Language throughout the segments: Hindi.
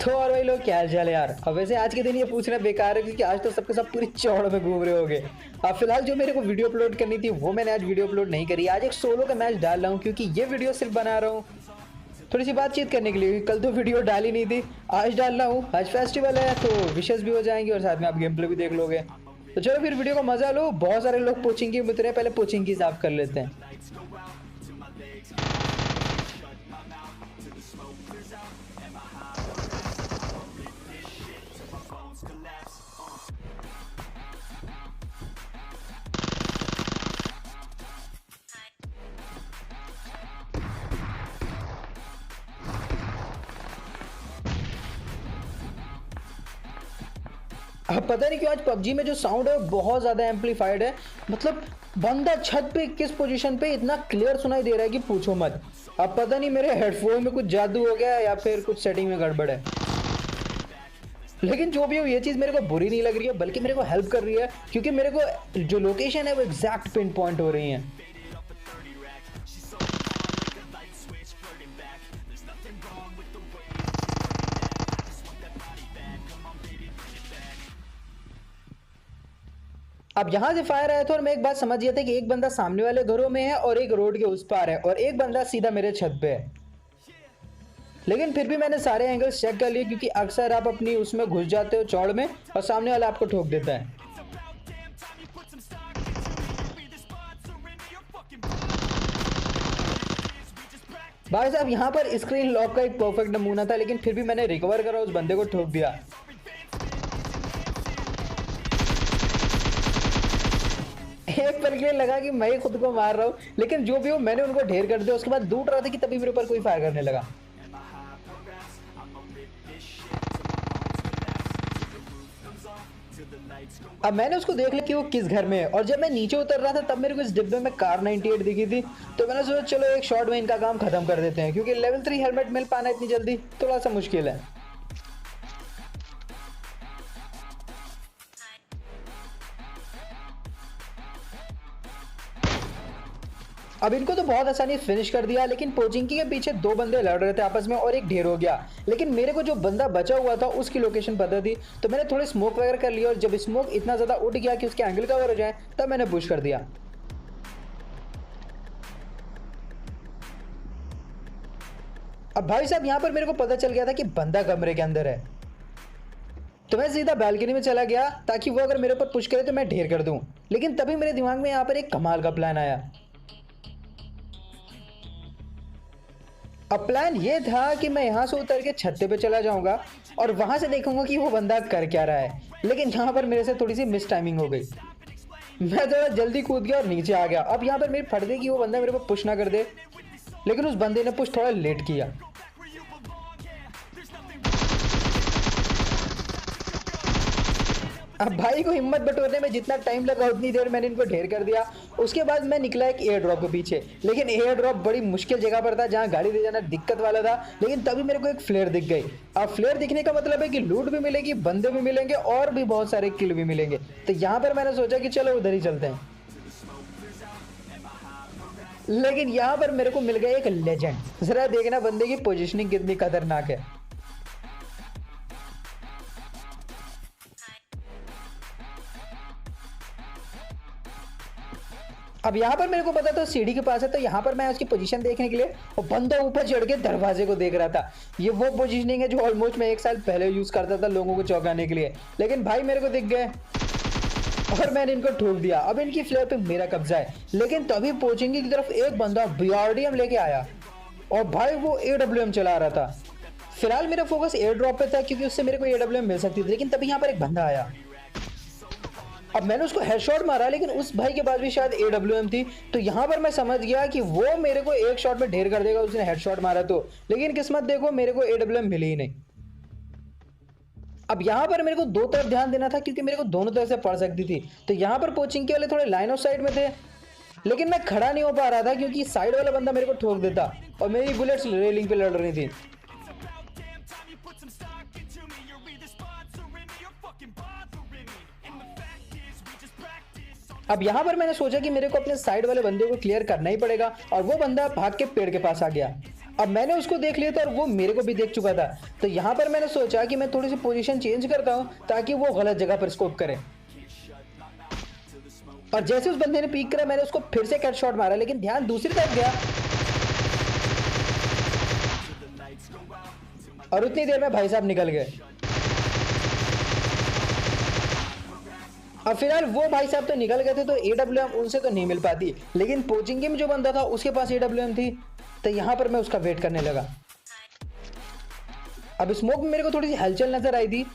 तो और भाई लोग क्या हाल चाल है यार। अब वैसे आज के दिन ये पूछना बेकार है क्योंकि आज तो सबके सब पूरी चौड़ में घूम रहे होगे। अब फिलहाल जो मेरे को वीडियो अपलोड करनी थी वो मैंने आज वीडियो अपलोड नहीं करी। आज एक सोलो का मैच डाल रहा हूँ क्योंकि ये वीडियो सिर्फ बना रहा हूँ थोड़ी सी बातचीत करने के लिए। कल तो वीडियो डाली नहीं थी, आज डाल रहा हूँ। आज फेस्टिवल है तो विशेष भी हो जाएंगे और साथ में आप गेम प्ले भी देख लोगे। तो चलो फिर वीडियो को मजा लो। बहुत सारे लोग पोचिंग की उतरे, पहले पोचिंग की साफ कर लेते हैं। अब पता नहीं क्यों आज पबजी में जो साउंड है बहुत ज्यादा एम्पलीफाइड है। मतलब बंदा छत पे किस पोजीशन पे इतना क्लियर सुनाई दे रहा है कि पूछो मत। अब पता नहीं मेरे हेडफोन में कुछ जादू हो गया या फिर कुछ सेटिंग में गड़बड़ है, लेकिन जो भी हो ये चीज़ मेरे को बुरी नहीं लग रही है बल्कि मेरे को हेल्प कर रही है क्योंकि मेरे को जो लोकेशन है वो एग्जैक्ट पिन पॉइंट हो रही है। अब यहाँ से फायर आया था और मैं एक बात समझ गया था कि एक बंदा सामने वाले घरों में है और एक रोड के उस पार है और एक बंदा सीधा मेरे छत पे है। लेकिन फिर भी मैंने सारे एंगल्स चेक कर लिए क्योंकि अक्सर आप अपनी उसमें घुस जाते हो चौड़ में और सामने वाला आपको ठोक देता है। भाई साहब यहाँ पर स्क्रीन लॉक का एक परफेक्ट नमूना था, लेकिन फिर भी मैंने रिकवर करा, उस बंदे को ठोक दिया। एक पल के लिए लगा कि मैं ही खुद को मार रहा हूँ, लेकिन जो भी हो मैंने उनको ढेर कर दिया। उसके बाद लूट रहा था कि तभी मेरे ऊपर कोई फायर करने लगा। अब मैंने उसको देख लिया कि वो किस घर में है और जब मैं नीचे उतर रहा था तब मेरे को इस डिब्बे में कार 98 दिखी थी। तो मैंने सोचा चलो एक शॉट में इनका काम खत्म कर देते हैं क्योंकि लेवल 3 हेलमेट मिल पाना इतनी जल्दी थोड़ा सा मुश्किल है। अब इनको तो बहुत आसानी से फिनिश कर दिया, लेकिन पोचिंकी के पीछे दो बंदे लड़ रहे थे आपस में और एक ढेर हो गया। लेकिन मेरे को जो बंदा बचा हुआ था उसकी लोकेशन पता थी तो मैंने थोड़ी स्मोक वगैरह कर लिया और जब स्मोक इतना ज्यादा उठ गया कि उसके एंगल कवर हो जाए तब मैंने पुश कर दिया। अब भाई साहब यहाँ पर मेरे को पता चल गया था कि बंदा कमरे के अंदर है तो मैं सीधा बालकनी में चला गया ताकि वो अगर मेरे ऊपर पुश करे तो मैं ढेर कर दूं। लेकिन तभी मेरे दिमाग में यहाँ पर एक कमाल का प्लान आया। अब प्लान ये था कि मैं यहाँ से उतर के छत्ते पे चला जाऊंगा और वहां से देखूंगा कि वो बंदा कर क्या रहा है। लेकिन यहाँ पर मेरे से थोड़ी सी मिस टाइमिंग हो गई, मैं थोड़ा जल्दी कूद गया और नीचे आ गया। अब यहाँ पर मेरी फट गई कि वो बंदा मेरे को पुश ना कर दे, लेकिन उस बंदे ने पुश थोड़ा लेट किया। अब भाई को हिम्मत बटोरने में जितना टाइम लगा उतनी देर मैंने इनको ढेर कर दिया। उसके बाद मैं निकला एक एयर ड्रॉप के पीछे, लेकिन एयर ड्रॉप बड़ी मुश्किल जगह पर था जहां गाड़ी ले जाना दिक्कत वाला था। लेकिन तभी मेरे को एक फ्लेयर दिख गई। अब फ्लेयर दिखने का मतलब है कि लूट भी मिलेगी, बंदे भी मिलेंगे और भी बहुत सारे किल भी मिलेंगे। तो यहाँ पर मैंने सोचा कि चलो उधर ही चलते हैं। लेकिन यहाँ पर मेरे को मिल गया एक लेजेंड। जरा देखना बंदे की पोजिशनिंग कितनी खतरनाक है। अब यहाँ पर मेरे को पता था सीढ़ी के पास है तो यहाँ पर मैं उसकी पोजीशन देखने के लिए और बंदा ऊपर चढ़ के दरवाजे को देख रहा था। ये वो पोजीशनिंग है जो ऑलमोस्ट मैं 1 साल पहले यूज करता था लोगों को चौंकाने के लिए, लेकिन भाई मेरे को दिख गए और मैंने इनको ठोक दिया। अब इनकी फ्लेयर पे मेरा कब्जा है, लेकिन तभी पोचिंगी की तरफ एक बंदा बीआरडीएम लेके आया और भाई वो एडब्ल्यूएम चला रहा था। फिलहाल मेरा फोकस एयर ड्रॉप पे था क्योंकि उससे मेरे को एडब्ल्यूएम मिल सकती थी, लेकिन तभी यहाँ पर एक बंदा आया। अब मैंने उसको हेडशॉट मारा लेकिन उस भाई के पास भी शायद एडब्ल्यूएम थी, तो यहाँ पर मैं समझ गया कि वो मेरे को एक शॉट में ढेर कर देगा उसने हेडशॉट मारा तो। लेकिन किस्मत देखो मेरे को एडब्ल्यूएम मिली ही नहीं। अब यहाँ पर मेरे को दो तरफ ध्यान देना था क्योंकि मेरे को दोनों तरफ से पड़ सकती थी। तो यहाँ पर पोचिंग के वाले थोड़े लाइन ऑफ साइड में थे, लेकिन मैं खड़ा नहीं हो पा रहा था क्योंकि साइड वाला बंदा मेरे को ठोक देता और मेरी बुलेट्स रेलिंग पे लड़ रही थी। अब यहाँ पर मैंने सोचा कि मेरे को अपने साइड वाले बंदे को क्लियर करना ही पड़ेगा और वो बंदा भाग के पेड़ के पास आ गया। अब मैंने उसको देख लिया था और वो मेरे को भी देख चुका था। तो यहाँ पर मैंने सोचा कि मैं थोड़ी सी पोजीशन चेंज करता हूँ ताकि वो गलत जगह पर स्कोप करे। और जैसे उस बंदे ने पीक करा मैंने उसको फिर से कट शॉट मारा, लेकिन ध्यान दूसरी तरफ गया और उतनी देर में भाई साहब निकल गए। अब फिलहाल वो भाई साहब तो निकल गए थे, तो AWM उनसे तो नहीं मिल पाती, लेकिन पोचिंग में जो बंदा था उसके पास AWM थी। तो यहाँ पर मैं उसका वेट करने लगा। अब स्मोक में मेरे को थोड़ी सी हलचल नजर आई थी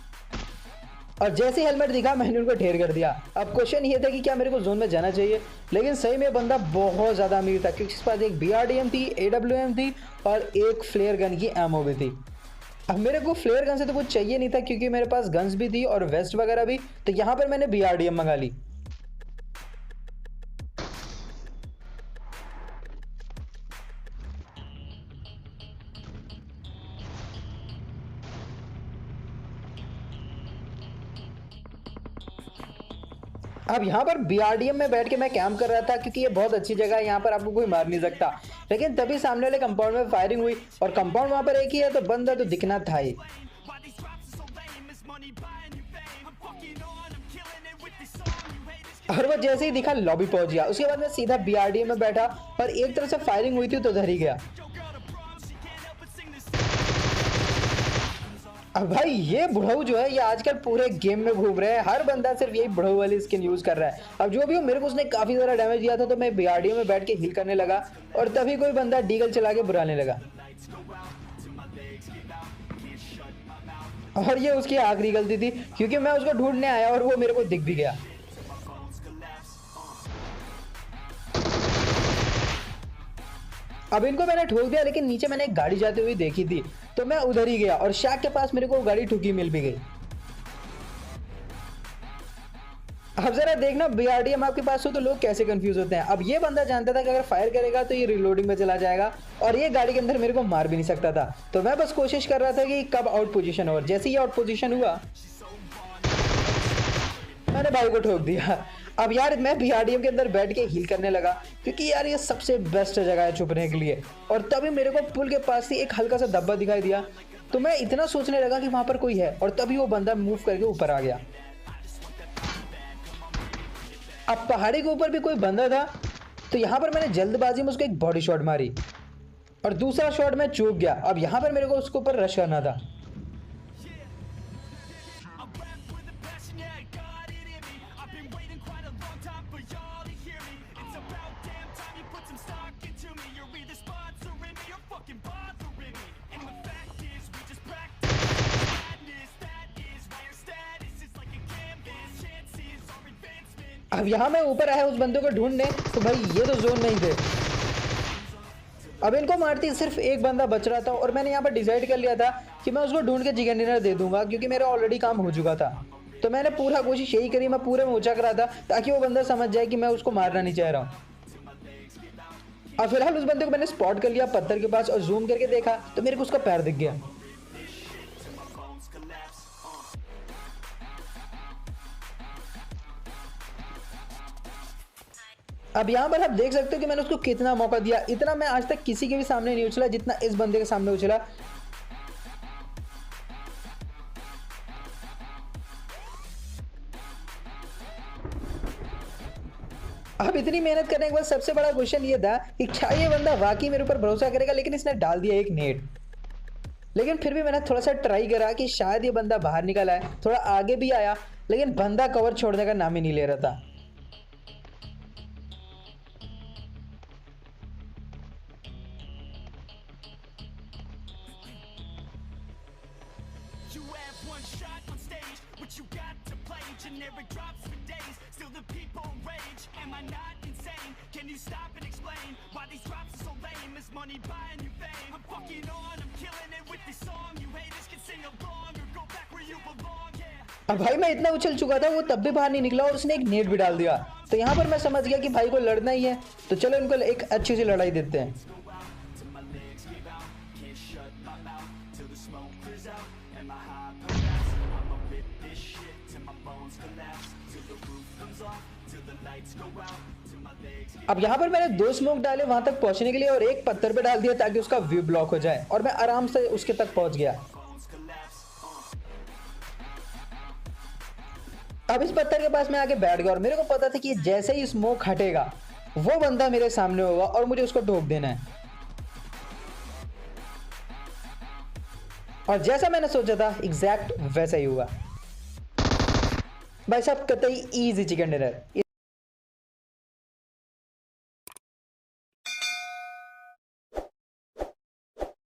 और जैसे हेलमेट दिखा मैंने उनको ढेर कर दिया। अब क्वेश्चन ये था कि क्या मेरे को जोन में जाना चाहिए, लेकिन सही में बंदा बहुत ज़्यादा अमीर था क्योंकि इसके पास एक BRDM थी, AWM थी और एक फ्लेयर गन की एमओ भी थी। अब मेरे को फ्लेयर गन से तो कुछ चाहिए नहीं था क्योंकि मेरे पास गन्स भी थी और वेस्ट वगैरह भी। तो यहाँ पर मैंने BRDM मंगा ली। अब यहाँ पर BRDM में बैठ के मैं कैंप कर रहा था क्योंकि ये बहुत अच्छी जगह है, यहाँ पर आपको कोई मार नहीं सकता। लेकिन तभी सामने वाले कंपाउंड में फायरिंग हुई और कंपाउंड वहां पर एक ही है, तो बंदा तो दिखना था ही। और वो जैसे ही दिखा लॉबी पहुंच गया। उसके बाद मैं सीधा BRDM में बैठा और एक तरफ से फायरिंग हुई थी तो उधर ही गया। अब भाई ये बुढ़ऊ जो है ये आजकल पूरे गेम में घूम रहे हैं, हर बंदा सिर्फ यही बुढ़ऊ वाली स्किन यूज कर रहा है। अब जो भी हो मेरे को उसने काफी ज्यादा डैमेज दिया था, तो मैं BRDM में बैठ के हील करने लगा और तभी कोई बंदा डीगल चला के बुराने लगा और ये उसकी आखिरी गलती थी क्योंकि मैं उसको ढूंढने आया और वो मेरे को दिख भी गया। अब इनको मैंने ठोक दिया, लेकिन नीचे मैंने एक गाड़ी जाती हुई देखी थी तो मैं उधर ही गया और शाक के पास मेरे को गाड़ी ठुकी मिल भी गई। अब जरा देखना BRDM आपके पास हो तो लोग कैसे कंफ्यूज होते हैं। अब ये बंदा जानता था कि अगर फायर करेगा तो ये रिलोडिंग में चला जाएगा और ये गाड़ी के अंदर मेरे को मार भी नहीं सकता था। तो मैं बस कोशिश कर रहा था कि कब आउट पोजीशन हो, और जैसे ही आउट पोजीशन हुआ मैंने भाई को ठोक दिया। अब यार मैं BRDM के अंदर बैठ के हील करने लगा क्योंकि यार ये सबसे बेस्ट जगह है छुपने के लिए। और तभी मेरे को पुल के पास से एक हल्का सा धब्बा दिखाई दिया, तो मैं इतना सोचने लगा कि वहां पर कोई है और तभी वो बंदा मूव करके ऊपर आ गया। अब पहाड़ी के ऊपर भी कोई बंदा था, तो यहाँ पर मैंने जल्दबाजी में उसको एक बॉडी शॉट मारी और दूसरा शॉट मैं चूक गया। अब यहाँ पर मेरे को उसके ऊपर रश करना था। अब यहाँ मैं ऊपर आया उस बंदे को ढूंढने, तो भाई ये तो जोन नहीं थे। अब इनको मारती सिर्फ एक बंदा बच रहा था और मैंने यहाँ पर डिसाइड कर लिया था कि मैं उसको ढूंढ के चिकन डिनर दे दूंगा क्योंकि मेरा ऑलरेडी काम हो चुका था। तो मैंने पूरा कोशिश यही करी, मैं पूरे में उचक रहा था ताकि वो बंदा समझ जाए कि मैं उसको मारना नहीं चाह रहा हूँ। अब फिलहाल उस बंदे को मैंने स्पॉट कर लिया पत्थर के पास और जूम करके देखा तो मेरे को उसका पैर दिख गया। अब यहाँ पर आप देख सकते हो कि मैंने उसको कितना मौका दिया। इतना मैं आज तक किसी के भी सामने नहीं उछला जितना इस बंदे के सामने उछला। अब इतनी मेहनत करने के बाद सबसे बड़ा क्वेश्चन ये था कि क्या ये बंदा वाकई मेरे ऊपर भरोसा करेगा, लेकिन इसने डाल दिया एक नेट। लेकिन फिर भी मैंने थोड़ा सा ट्राई करा कि शायद ये बंदा बाहर निकल आए, थोड़ा आगे भी आया, लेकिन बंदा कवर छोड़ने का नाम ही नहीं ले रहा था। अब भाई मैं इतना उछल चुका था वो तब भी बाहर नहीं निकला और उसने एक नेट भी डाल दिया। तो यहाँ पर मैं समझ गया कि भाई को लड़ना ही है, तो चलो इनको एक अच्छी सी लड़ाई देते हैं। अब यहाँ पर मैंने 2 स्मोक डाले वहां तक पहुंचने के लिए और एक पत्थर पे डाल दिया ताकि उसका व्यू ब्लॉक हो जाए और मैं आराम से उसके तक पहुंच गया। अब इस पत्थर के पास मैं आके बैठ गया और मेरे को पता था कि जैसे ही स्मोक हटेगा वो बंदा मेरे सामने होगा और मुझे उसको ठोक देना है। और जैसा मैंने सोचा था एग्जैक्ट वैसा ही हुआ। भाई साहब कतई इजी चिकन डिनर।